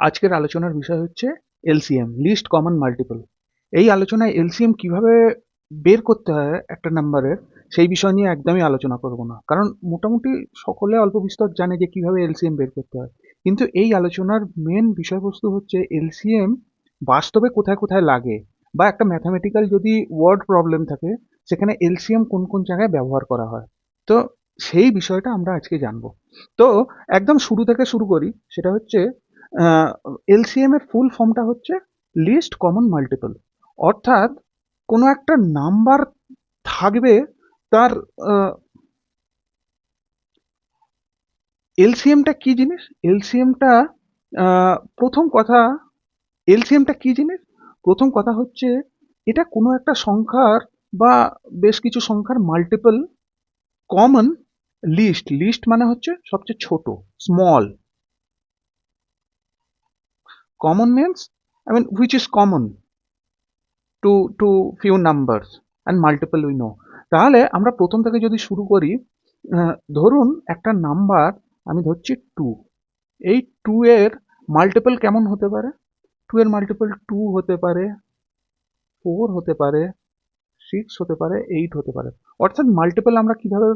আজকের আলোচনার বিষয় হচ্ছে এলসিএম, লিস্ট কমন মাল্টিপল। এই আলোচনায় এলসিএম কিভাবে বের করতে হয় একটা নাম্বারের, সেই বিষয় নিয়ে একদমই আলোচনা করব না, কারণ মোটামুটি সকলে অল্প বিস্তর জানে যে কিভাবে এলসিএম বের করতে হয়। কিন্তু এই আলোচনার মেন বিষয়বস্তু হচ্ছে এলসিএম বাস্তবে কোথায় কোথায় লাগে, বা একটা ম্যাথামেটিক্যাল যদি ওয়ার্ড প্রবলেম থাকে সেখানে এলসিএম কোন কোন জায়গায় ব্যবহার করা হয়। তো সেই বিষয়টা আমরা আজকে জানবো। তো একদম শুরু থেকে শুরু করি, সেটা হচ্ছে এলসিএম এর ফুল ফর্মটা হচ্ছে লিস্ট কমন মাল্টিপল। অর্থাৎ কোনো একটা নাম্বার থাকবে, তার এলসিএমটা কি জিনিস, এলসিএমটা প্রথম কথা, এলসিএমটা কি জিনিস প্রথম কথা হচ্ছে এটা কোনো একটা সংখ্যার বা বেশ কিছু সংখ্যার মাল্টিপল কমন লিস্ট। লিস্ট মানে হচ্ছে সবচেয়ে ছোট, small. Common means, I mean, which is common to few numbers and multiple we know. তাহলে আমরা প্রথম থেকে যদি শুরু করি, ধরুন একটা নাম্বার আমি ধরছি 2। এই 2 এর মাল্টিপল কেমন হতে পারে? 2 এর মাল্টিপল 2 হতে পারে, 4 হতে পারে, 6 হতে পারে, 8 হতে পারে। অর্থাৎ মাল্টিপল আমরা কিভাবে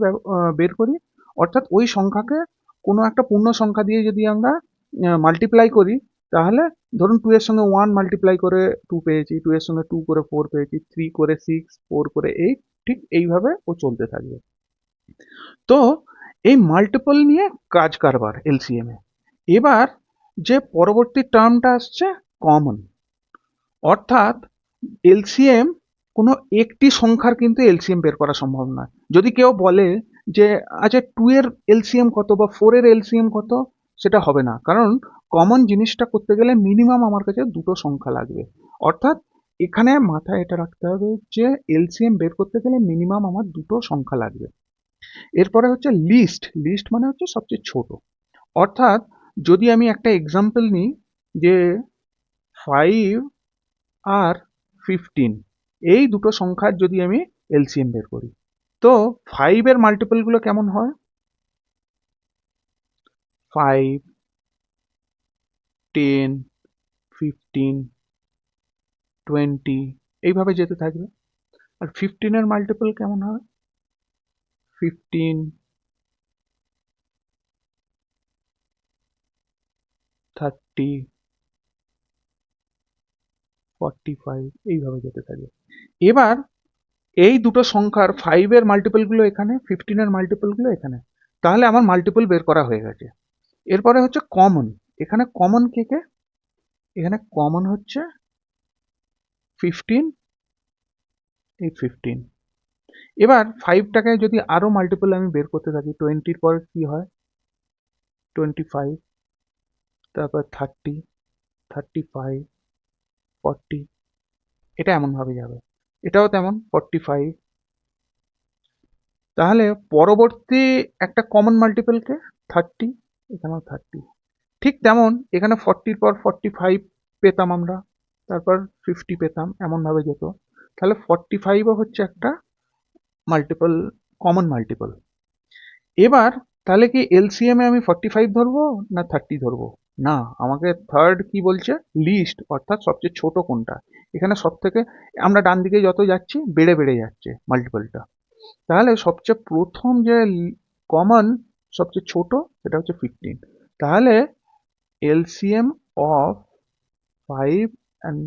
বের করি? অর্থাৎ ওই সংখ্যাকে কোনো একটা পূর্ণ সংখ্যা দিয়ে যদি আমরা মাল্টিপ্লাই করি, তাহলে ধরুন 2 এর সঙ্গে 1 মাল্টিপ্লাই করে 2 পেয়েছি, 2 এর সঙ্গে 2 করে 4 পেয়েছি, 3 করে 6, 4 করে 8, ঠিক এইভাবে ও চলতে থাকবে। তো এই মাল্টিপল নিয়ে কাজ কারবার এলসিএম এ। এবার যে পরবর্তী টার্মটা আসছে কমন। অর্থাৎ এলসিএম কোনো একটি সংখ্যার কিন্তু এলসিএম বের করা সম্ভব নয়। যদি কেউ বলে যে আচ্ছা 2 এর এলসিএম কত বা 4 এর এলসিএম কত, সেটা হবে না, কারণ কমন জিনিসটা করতে গেলে মিনিমাম আমার কাছে দুটো সংখ্যা লাগবে। অর্থাৎ এখানে মাথায় এটা রাখতে হবে যে এলসিএম বের করতে গেলে মিনিমাম আমার দুটো সংখ্যা লাগবে। এরপরে হচ্ছে লিস্ট। লিস্ট মানে হচ্ছে সবচেয়ে ছোট। অর্থাৎ যদি আমি একটা এক্সাম্পল নিই যে 5 আর 15, এই দুটো সংখ্যার যদি আমি এলসিএম বের করি, তো 5 এর মাল্টিপল গুলো কেমন হয়? 5, 10, 15, 20, এইভাবে যেতে থাকবে। আর 15 এর মাল্টিপল কেমন হয়? 15, 30, 45, এইভাবে যেতে থাকবে। এবার এই দুটো সংখ্যার 5 এর মাল্টিপল গুলো এখানে, 15 এর মাল্টিপল গুলো এখানে, তাহলে আমার মাল্টিপল বের করা হয়ে গেছে। এরপরে হচ্ছে কমন। এখানে কমন কে কে? এখানে কমন হচ্ছে 15, এই 15। এবার 5টাকে যদি আরো মাল্টিপল আমি বের করতে থাকি, 20-র পর কি হয়? 25, তারপর 30, 35, 40, এটা এমন ভাবে যাবে। এটাও তেমন 45। তাহলে পরবর্তী একটা কমন মাল্টিপল কে? 30, এখানেও 30। ঠিক তেমন এখানে 40-র পর 45 পেতাম আমরা, তারপর 50 পেতাম, এমন ভাবে যেত। তাহলে 45ও হচ্ছে একটা মাল্টিপল, কমন মাল্টিপল। এবার তাহলে কি এলসিএম এ আমি 45 ধরবো না 30 ধরবো? না, আমাকে থার্ড কি বলছে? লিস্ট, অর্থাৎ সবচেয়ে ছোট কোনটা। এখানে সব থেকে আমরা ডান দিকে যত যাচ্ছি বেড়ে বেড়ে যাচ্ছে মাল্টিপলটা। তাহলে সবচেয়ে প্রথম যে কমন, সবচেয়ে ছোট, সেটা হচ্ছে 15। তাহলে এলসিএম অফ 5 অ্যান্ড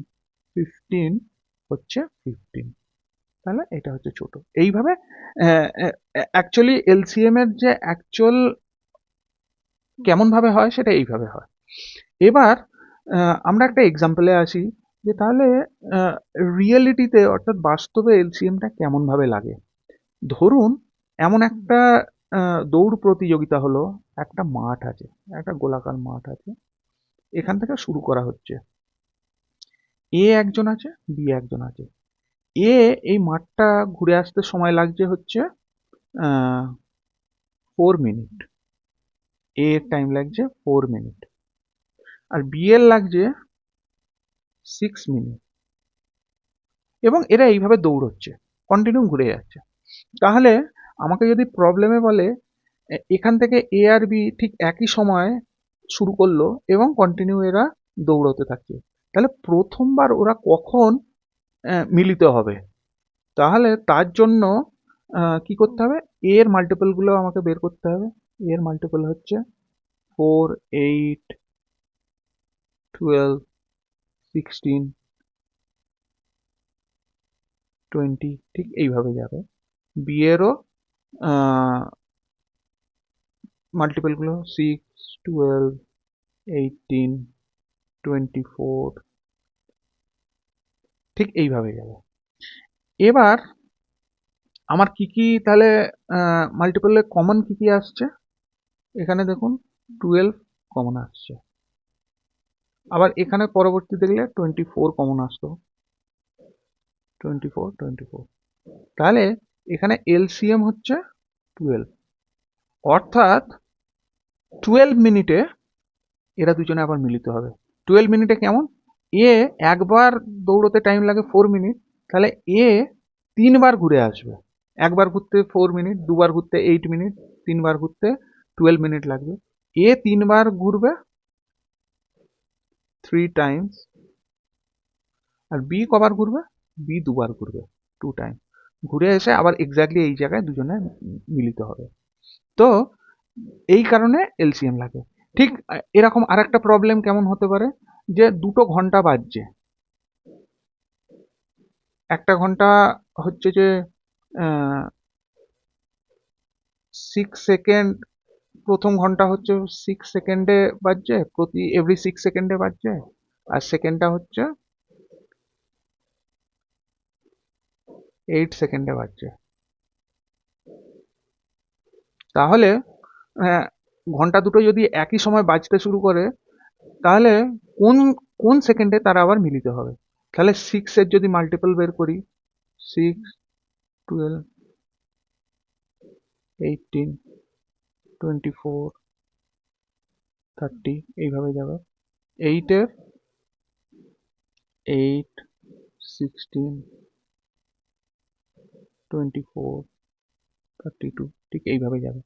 15 হচ্ছে 15। তাহলে এটা হচ্ছে ছোট। এইভাবে অ্যাকচুয়ালি এলসিএম এর যে অ্যাকচুয়াল কেমন ভাবে হয় সেটা এইভাবে হয়। এবার আমরা একটা এক্সাম্পলে আসি, যে তাহলে রিয়েলিটিতে অর্থাৎ বাস্তবে এলসিএমটা কেমন ভাবে লাগে। ধরুন এমন একটা দৌড় প্রতিযোগিতা হলো, একটা মাঠ আছে, একটা গোলাকার মাঠ আছে, এখান থেকে শুরু করা হচ্ছে। এ একজন আছে, বি একজন আছে। এ এই মাঠটা ঘুরে আসতে সময় লাগছে হচ্ছে 4 মিনিট। এ এর টাইম লাগছে 4 মিনিট, আর বি এর লাগছে 6 মিনিট। এবং এরা এইভাবে দৌড়চ্ছে, কন্টিনিউ ঘুরে যাচ্ছে। তাহলে আমাকে যদি প্রবলেমে বলে এখান থেকে এ আর বি ঠিক একই সময় শুরু করলো এবং কন্টিনিউ এরা দৌড়তে থাকছে, তাহলে প্রথমবার ওরা কখন মিলিত হবে? তাহলে তার জন্য কি করতে হবে, এর মাল্টিপলগুলো আমাকে বের করতে হবে। এর মাল্টিপল হচ্ছে 4, 8, 12, 16, 20, ঠিক এইভাবে যাবে। বি এরও মাল্টিপলগুলো 6, 12, 18, 24, ঠিক এইভাবে যাবে। এবার আমার কি কি তাহলে মাল্টিপলে কমন কি কি আসছে? এখানে দেখুন 12 কমন আসছে, আবার এখানে পরবর্তী দেখলে 24 কমন আসতো, 24, 24। তাহলে এখানে এলসিএম হচ্ছে 12, অর্থাৎ 12 মিনিটে এরা দুজনে আবার মিলিত হবে। 12 মিনিটে কেমন, এ একবার দৌড়তে টাইম লাগে 4 মিনিট, তাহলে এ 3বার ঘুরে আসবে। একবার ঘুরতে 4 মিনিট, দুবার ঘুরতে 8 মিনিট, 3বার ঘুরতে 12 মিনিট লাগবে। এ 3বার ঘুরবে 3 টাইমস, আর বি কবার ঘুরবে, বি 2বার ঘুরবে 2 টাইম, ঘুরে এসে আবার এক্স্যাক্টলি এই জায়গায় দুজনে মিলিত হবে। তো এই কারণে এলসিএম লাগে। ঠিক এরকম আরেকটা প্রবলেম কেমন হতে পারে, যে দুটো ঘন্টা বাজছে, একটা ঘন্টা হচ্ছে যে 6 সেকেন্ড, প্রথম ঘন্টা হচ্ছে 6 সেকেন্ডে বাজছে, প্রতি এভরি 6 সেকেন্ডে বাজছে, আর সেকেন্ডটা হচ্ছে 8 সেকেন্ডে বাজছে। তাহলে আহ, ঘন্টা দুটো যদি একই সময় বাজতে শুরু করে, তাহলে কোন কোন সেকেন্ডে তারা আবার মিলিত হবে? তাহলে 6-এর যদি মাল্টিপল বের করি, 6, 12, 18, 24, 30, এইভাবে যাবে। 8-এর 8, 16, 24, 32, ঠিক এইভাবে যাবে।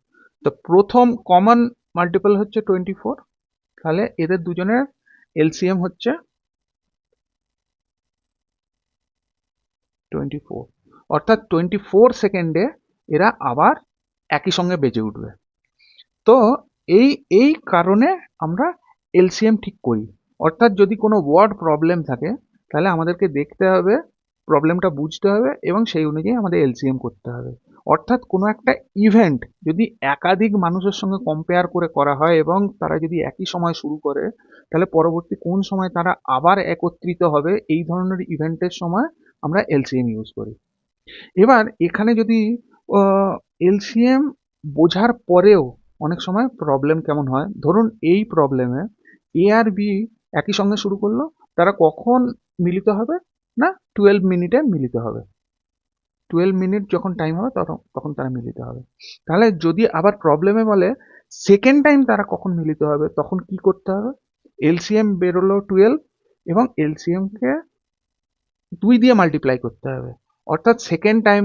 তো প্রথম কমন মাল্টিপল হচ্ছে 24, তাহলে এদের দুজনের এলসিএম হচ্ছে 24, অর্থাৎ 24 সেকেন্ডে এরা আবার একই সঙ্গে বেজে উঠবে। তো এই এই কারণে আমরা এলসিএম ঠিক করি। অর্থাৎ যদি কোনো ওয়ার্ড প্রবলেম থাকে, তাহলে আমাদেরকে দেখতে হবে, প্রবলেমটা বুঝতে হবে, এবং সেই অনুযায়ী আমাদের এলসিএম করতে হবে। অর্থাৎ কোনো একটা ইভেন্ট যদি একাধিক মানুষের সঙ্গে কম্পেয়ার করে করা হয় এবং তারা যদি একই সময় শুরু করে, তাহলে পরবর্তী কোন সময় তারা আবার একত্রিত হবে, এই ধরনের ইভেন্টের সময় আমরা এলসিএম ইউজ করি। এবার এখানে যদি এলসিএম বোঝার পরেও অনেক সময় প্রবলেম কেমন হয়, ধরুন এই প্রবলেমে এ আর বি একই সঙ্গে শুরু করলো, তারা কখন মিলিত হবে, না 12 মিনিটে মিলিত হবে। 12 মিনিট যখন টাইম হবে তখন তখন তারা মিলিত হবে। তাহলে যদি আবার প্রবলেমে বলে সেকেন্ড টাইম তারা কখন মিলিত হবে, তখন কি করতে হবে, এলসিএম বেরোলো 12, এবং এলসিএমকে 2 দিয়ে মাল্টিপ্লাই করতে হবে। অর্থাৎ সেকেন্ড টাইম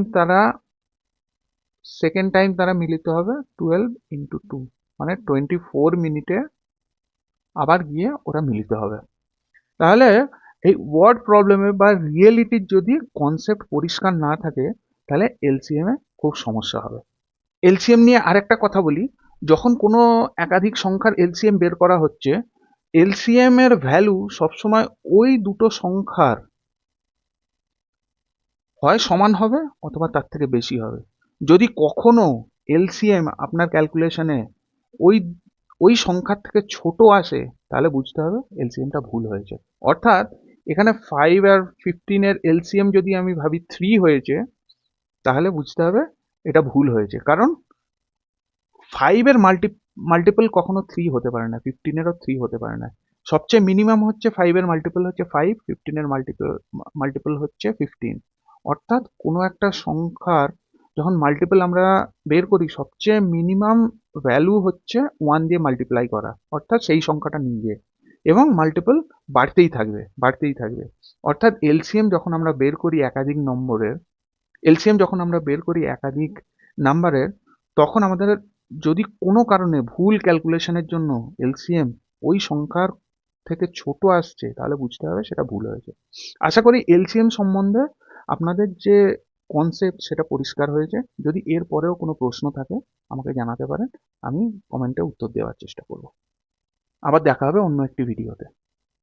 তারা মিলিত হবে 12 × 2, মানে 24 মিনিটে আবার গিয়ে ওরা মিলিত হবে। তাহলে এই ওয়ার্ড প্রবলেমে বা রিয়েলিটির যদি কনসেপ্ট পরিষ্কার না থাকে, তাহলে এলসিএম এ খুব সমস্যা হবে। এলসিএম নিয়ে আরেকটা কথা বলি, যখন কোনো একাধিক সংখ্যার এলসিএম বের করা হচ্ছে, এলসিএম এর ভ্যালু সবসময় ওই দুটো সংখ্যার হয় সমান হবে অথবা তার থেকে বেশি হবে। যদি কখনো এলসিএম আপনার ক্যালকুলেশনে ওই ওই সংখ্যার থেকে ছোট আসে, তাহলে বুঝতে হবে এলসিএমটা ভুল হয়েছে। অর্থাৎ এখানে 5 আর 15-এর এলসিএম যদি আমি ভাবি 3 হয়েছে, তাহলে বুঝতে হবে এটা ভুল হয়েছে, কারণ 5-এর মাল্টিপল কখনো 3 হতে পারে না, 15-এরও 3 হতে পারে না। সবচেয়ে মিনিমাম হচ্ছে 5-এর মাল্টিপল হচ্ছে 5, 15-এর মাল্টিপল হচ্ছে 15। অর্থাৎ কোনো একটা সংখ্যার যখন মাল্টিপল আমরা বের করি, সবচেয়ে মিনিমাম ভ্যালু হচ্ছে 1 দিয়ে মাল্টিপ্লাই করা, অর্থাৎ সেই সংখ্যাটা নিজে, এবং মাল্টিপল বাড়তেই থাকবে বাড়তেই থাকবে। অর্থাৎ এলসিএম যখন আমরা বের করি একাধিক নাম্বারের, তখন আমাদের যদি কোনো কারণে ভুল ক্যালকুলেশনের জন্য এলসিএম ওই সংখ্যার থেকে ছোট আসছে তাহলে বুঝতে হবে সেটা ভুল হয়েছে। আশা করি এলসিএম সম্বন্ধে আপনাদের যে কনসেপ্ট সেটা পরিষ্কার হয়েছে। যদি এর পরেও কোনো প্রশ্ন থাকে আমাকে জানাতে পারেন, আমি কমেন্টে উত্তর দেওয়ার চেষ্টা করব। আবার দেখা হবে অন্য একটি ভিডিওতে।